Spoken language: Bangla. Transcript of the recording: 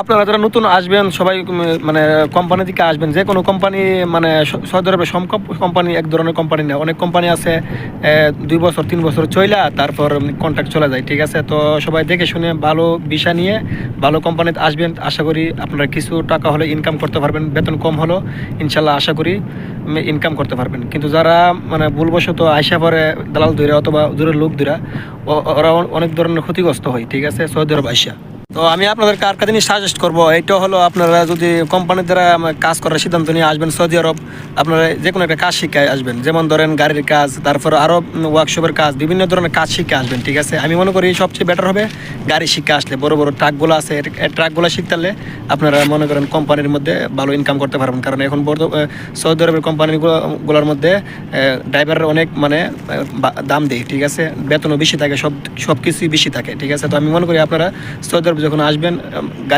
আপনারা যারা নতুন আসবেন সবাই মানে কোম্পানি থেকে আসবেন, যে কোনো কোম্পানি মানে সৌদি আরবে সব কোম্পানি এক ধরনের কোম্পানি না, অনেক কোম্পানি আছে 2 বছর 3 বছর চইলা তারপর কন্ট্রাক্ট চলে যায়, ঠিক আছে। তো সবাই দেখে শুনে ভালো ভিসা নিয়ে ভালো কোম্পানিতে আসবেন, আশা করি আপনারা কিছু টাকা হলে ইনকাম করতে পারবেন, বেতন কম হলো ইনশাল্লাহ আশা করি ইনকাম করতে পারবেন। কিন্তু যারা মানে ভুলবশত আইসা পরে দালাল ধরে অথবা দূরের লোক ধরা, ওরা অনেক ধরনের ক্ষতিগ্রস্ত হয়, ঠিক আছে, সৌদি আরব আইসা। তো আমি আপনাদেরকে আর একটা জিনিস সাজেস্ট করবো, এইটা হলো আপনারা যদি কোম্পানির দ্বারা কাজ করার সিদ্ধান্ত নিয়ে আসবেন সৌদি আরব, আপনারা যে কোনো একটা কাজ শিখে আসবেন, যেমন ধরেন গাড়ির কাজ, তারপর আরও ওয়ার্কশপের কাজ, বিভিন্ন ধরনের কাজ শিখে আসবেন, ঠিক আছে। আমি মনে করি সবচেয়ে বেটার হবে গাড়ি শিখে আসলে, বড় বড় ট্রাকগুলো আছে, ট্রাকগুলো শিখতে হলে আপনারা মনে করেন কোম্পানির মধ্যে ভালো ইনকাম করতে পারবেন, কারণ এখন সৌদি আরবের কোম্পানিগুলোর মধ্যে ড্রাইভারের অনেক মানে দাম দেয়, ঠিক আছে, বেতনও বেশি থাকে, সব কিছুই বেশি থাকে, ঠিক আছে। তো আমি মনে করি আপনারা সৌদি আরব যখন আসবেন গাড়ি